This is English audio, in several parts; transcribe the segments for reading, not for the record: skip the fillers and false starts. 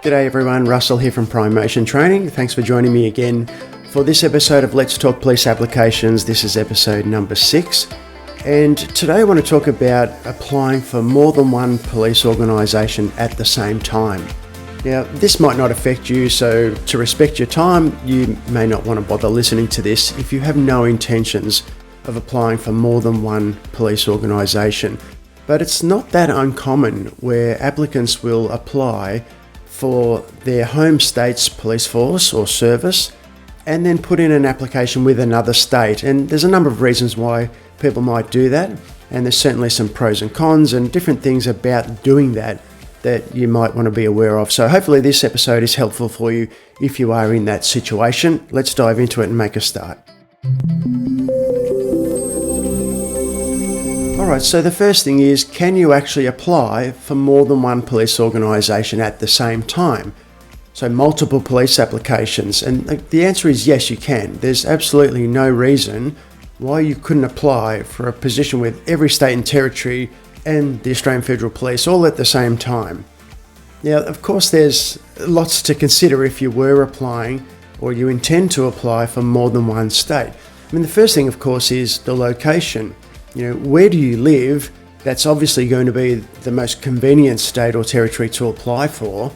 G'day everyone, Russell here from Prime Motion Training. Thanks for joining me again for this episode of Let's Talk Police Applications. This is episode number 6. And today I want to talk about applying for more than one police organisation at the same time. Now, this might not affect you, so to respect your time, you may not want to bother listening to this if you have no intentions of applying for more than one police organisation. But it's not that uncommon where applicants will apply for their home state's police force or service and then put in an application with another state. And there's a number of reasons why people might do that, and there's certainly some pros and cons and different things about doing that you might want to be aware of. So hopefully this episode is helpful for you if you are in that situation. Let's dive into it and make a start. Alright, so the first thing is, can you actually apply for more than one police organisation at the same time? So multiple police applications, and the answer is yes, you can. There's absolutely no reason why you couldn't apply for a position with every state and territory and the Australian Federal Police all at the same time. Now, of course, there's lots to consider if you were applying or you intend to apply for more than one state. I mean, the first thing, of course, is the location. Where do you live? That's obviously going to be the most convenient state or territory to apply for.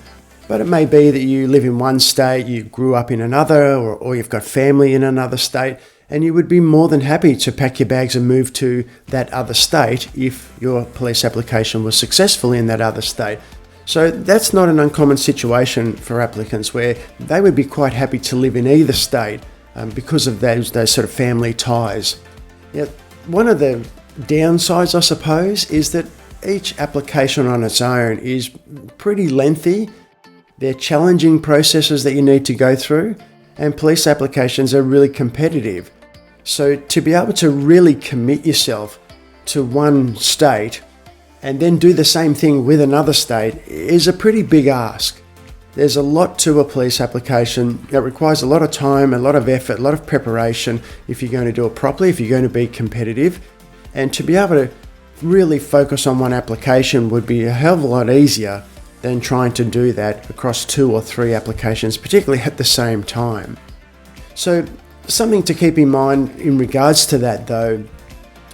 But it may be that you live in one state, you grew up in another, or you've got family in another state, and you would be more than happy to pack your bags and move to that other state if your police application was successful in that other state. So that's not an uncommon situation for applicants, where they would be quite happy to live in either state because of those sort of family ties. One of the downsides, I suppose, is that each application on its own is pretty lengthy. They're challenging processes that you need to go through, and police applications are really competitive. So to be able to really commit yourself to one state and then do the same thing with another state is a pretty big ask. There's a lot to a police application. It requires a lot of time, a lot of effort, a lot of preparation if you're going to do it properly, if you're going to be competitive. And to be able to really focus on one application would be a hell of a lot easier than trying to do that across 2 or 3 applications, particularly at the same time. So something to keep in mind in regards to that, though,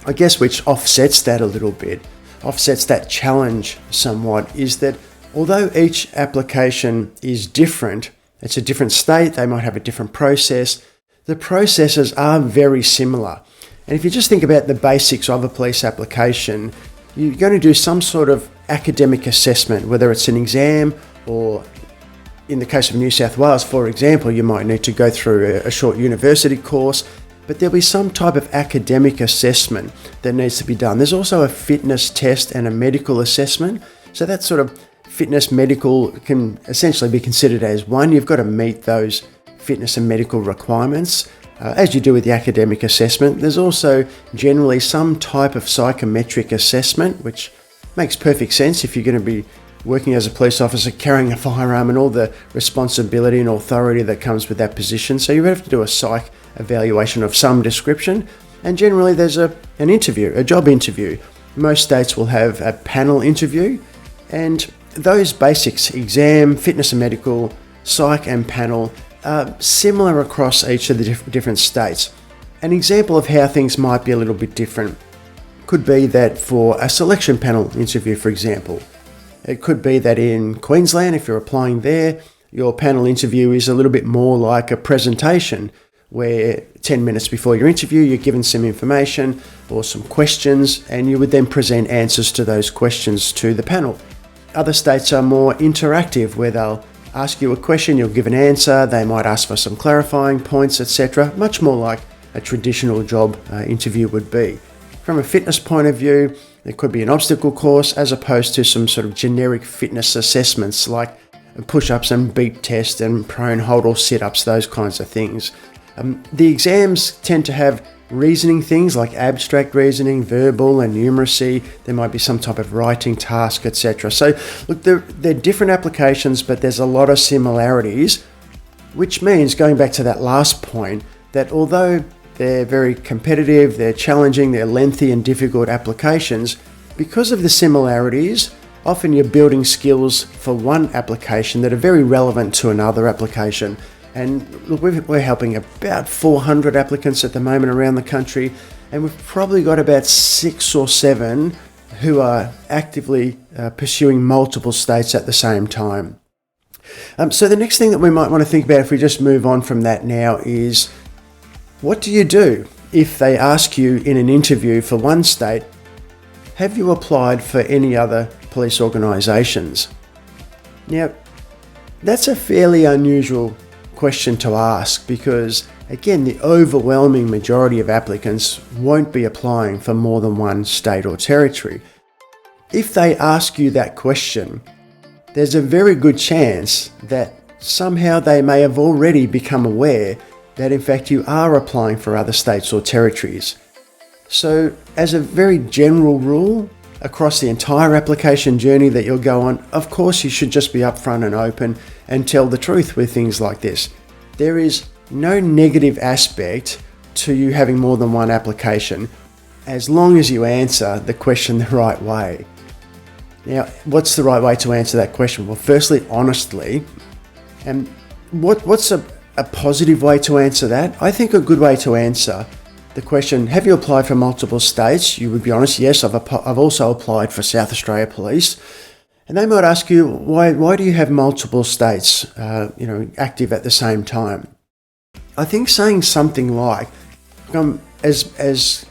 I guess, which offsets that a little bit, offsets that challenge somewhat, is that although each application is different, it's a different state, they might have a different process, the processes are very similar. And if you just think about the basics of a police application, you're going to do some sort of academic assessment, whether it's an exam or, in the case of New South Wales, for example, you might need to go through a short university course, but there'll be some type of academic assessment that needs to be done. There's also a fitness test and a medical assessment. So that sort of fitness medical can essentially be considered as one. You've got to meet those fitness and medical requirements as you do with the academic assessment. There's also generally some type of psychometric assessment, which makes perfect sense if you're going to be working as a police officer, carrying a firearm and all the responsibility and authority that comes with that position. So you have to do a psych evaluation of some description. And generally there's an interview, a job interview. Most states will have a panel interview, and those basics, exam, fitness and medical, psych and panel, are similar across each of the different states. An example of how things might be a little bit different could be that for a selection panel interview, for example, it could be that in Queensland, if you're applying there, your panel interview is a little bit more like a presentation, where 10 minutes before your interview, you're given some information or some questions, and you would then present answers to those questions to the panel. Other states are more interactive, where they'll ask you a question, you'll give an answer, they might ask for some clarifying points, etc. Much more like a traditional job interview would be. From a fitness point of view, there could be an obstacle course as opposed to some sort of generic fitness assessments like push-ups and beep test and prone hold or sit-ups, those kinds of things. The exams tend to have reasoning things like abstract reasoning, verbal and numeracy. There might be some type of writing task, etc. So look, they're different applications, but there's a lot of similarities, which means, going back to that last point, that although they're very competitive, they're challenging, they're lengthy and difficult applications, because of the similarities, often you're building skills for one application that are very relevant to another application. And look, we're helping about 400 applicants at the moment around the country, and we've probably got about 6 or 7 who are actively pursuing multiple states at the same time. So the next thing that we might want to think about if we just move on from that now is, what do you do if they ask you in an interview for one state, have you applied for any other police organisations? Now, that's a fairly unusual question to ask because, again, the overwhelming majority of applicants won't be applying for more than one state or territory. If they ask you that question, there's a very good chance that somehow they may have already become aware that in fact you are applying for other states or territories. So as a very general rule, across the entire application journey that you'll go on, of course you should just be upfront and open and tell the truth with things like this. There is no negative aspect to you having more than one application as long as you answer the question the right way. Now, what's the right way to answer that question? Well, firstly, honestly. And what's a positive way to answer that? I think a good way to answer the question, have you applied for multiple states? You would be honest, yes, I've also applied for South Australia Police. And they might ask you, why do you have multiple states active at the same time? I think saying something like, I'm as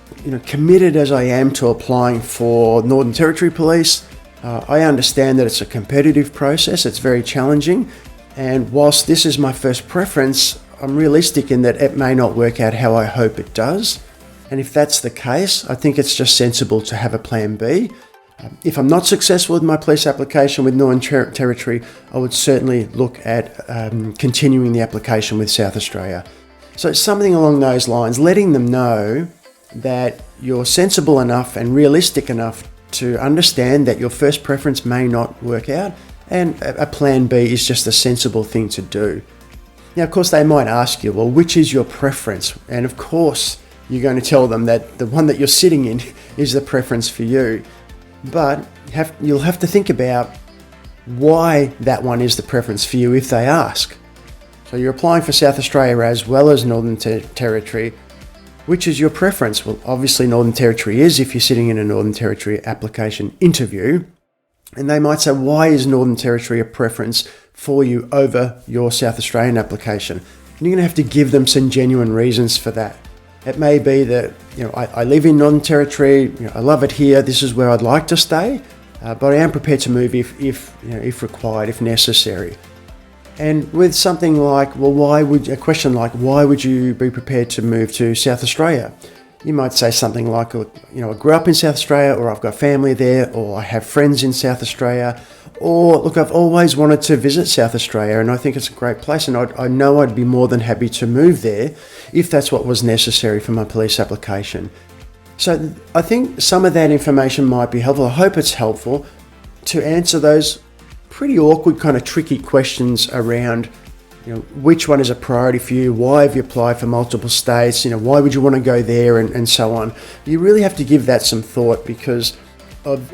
committed as I am to applying for Northern Territory Police, I understand that it's a competitive process, it's very challenging, and whilst this is my first preference, I'm realistic in that it may not work out how I hope it does. And if that's the case, I think it's just sensible to have a plan B. If I'm not successful with my police application with Northern Territory, I would certainly look at continuing the application with South Australia. So it's something along those lines, letting them know that you're sensible enough and realistic enough to understand that your first preference may not work out, and a plan B is just a sensible thing to do. Now, of course, they might ask you, well, which is your preference? And of course, you're going to tell them that the one that you're sitting in is the preference for you. But you'll have to think about why that one is the preference for you if they ask. So you're applying for South Australia as well as Northern Territory. Which is your preference? Well, obviously Northern Territory is if you're sitting in a Northern Territory application interview. And they might say, why is Northern Territory a preference for you over your South Australian application? And you're going to have to give them some genuine reasons for that. It may be that, I live in Northern Territory, I love it here, this is where I'd like to stay, but I am prepared to move if required, if necessary. And with something like, a question like, why would you be prepared to move to South Australia? You might say something like, I grew up in South Australia, or I've got family there, or I have friends in South Australia, or look, I've always wanted to visit South Australia and I think it's a great place, and I know I'd be more than happy to move there if that's what was necessary for my police application. So I think some of that information might be helpful. I hope it's helpful to answer those pretty awkward, kind of tricky questions around, which one is a priority for you? Why have you applied for multiple states? Why would you want to go there, and so on? You really have to give that some thought, because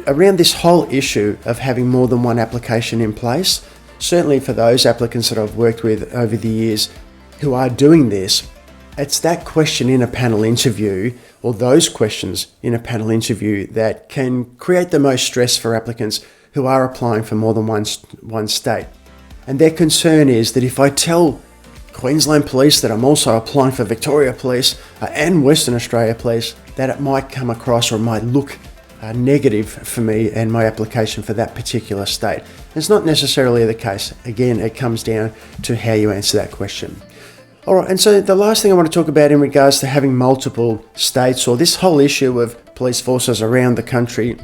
around this whole issue of having more than one application in place, certainly for those applicants that I've worked with over the years who are doing this, it's that question in a panel interview, or those questions in a panel interview, that can create the most stress for applicants who are applying for more than one state. And their concern is that if I tell Queensland Police that I'm also applying for Victoria Police and Western Australia Police, that it might come across, or it might look negative for me and my application for that particular state. It's not necessarily the case. Again, it comes down to how you answer that question. All right, and so the last thing I want to talk about in regards to having multiple states, or this whole issue of police forces around the country,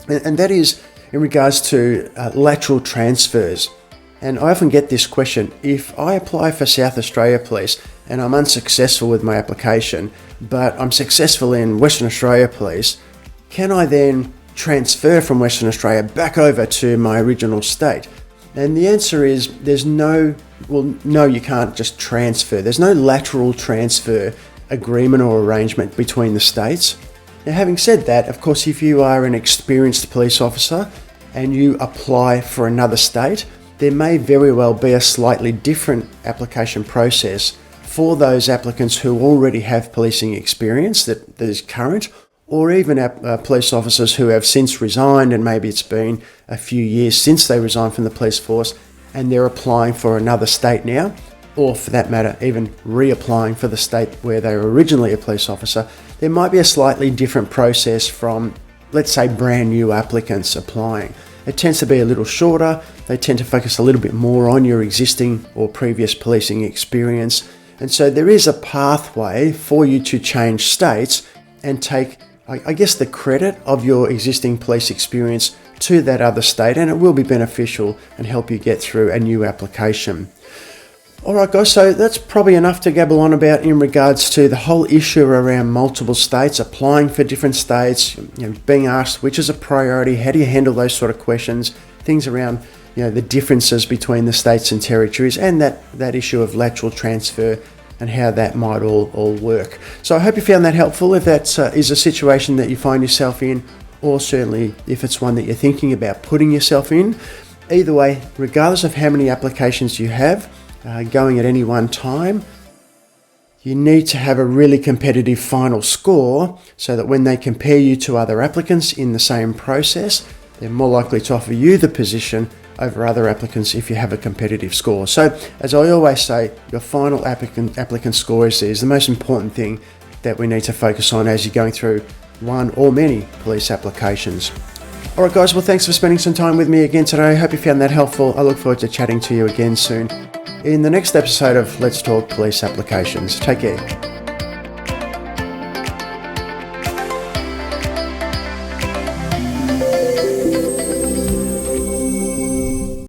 and that is in regards to lateral transfers. And I often get this question: if I apply for South Australia Police and I'm unsuccessful with my application, but I'm successful in Western Australia Police, can I then transfer from Western Australia back over to my original state? And the answer is no, you can't just transfer. There's no lateral transfer agreement or arrangement between the states. Now, having said that, of course, if you are an experienced police officer and you apply for another state, there may very well be a slightly different application process for those applicants who already have policing experience that is current, or even police officers who have since resigned, and maybe it's been a few years since they resigned from the police force and they're applying for another state now, or for that matter, even reapplying for the state where they were originally a police officer. There might be a slightly different process from, let's say, brand new applicants applying. It tends to be a little shorter. They tend to focus a little bit more on your existing or previous policing experience. And so there is a pathway for you to change states and take, I guess, the credit of your existing police experience to that other state, and it will be beneficial and help you get through a new application. Alright guys, so that's probably enough to gabble on about in regards to the whole issue around multiple states, applying for different states, being asked which is a priority, how do you handle those sort of questions, things around the differences between the states and territories, and that issue of lateral transfer and how that might all work. So I hope you found that helpful. If that is a situation that you find yourself in, or certainly if it's one that you're thinking about putting yourself in, either way, regardless of how many applications you have going at any one time, you need to have a really competitive final score so that when they compare you to other applicants in the same process, they're more likely to offer you the position over other applicants if you have a competitive score. So, as I always say, your final applicant score is the most important thing that we need to focus on as you're going through one or many police applications. Alright guys, well thanks for spending some time with me again today. I hope you found that helpful. I look forward to chatting to you again soon in the next episode of Let's Talk Police Applications. Take care.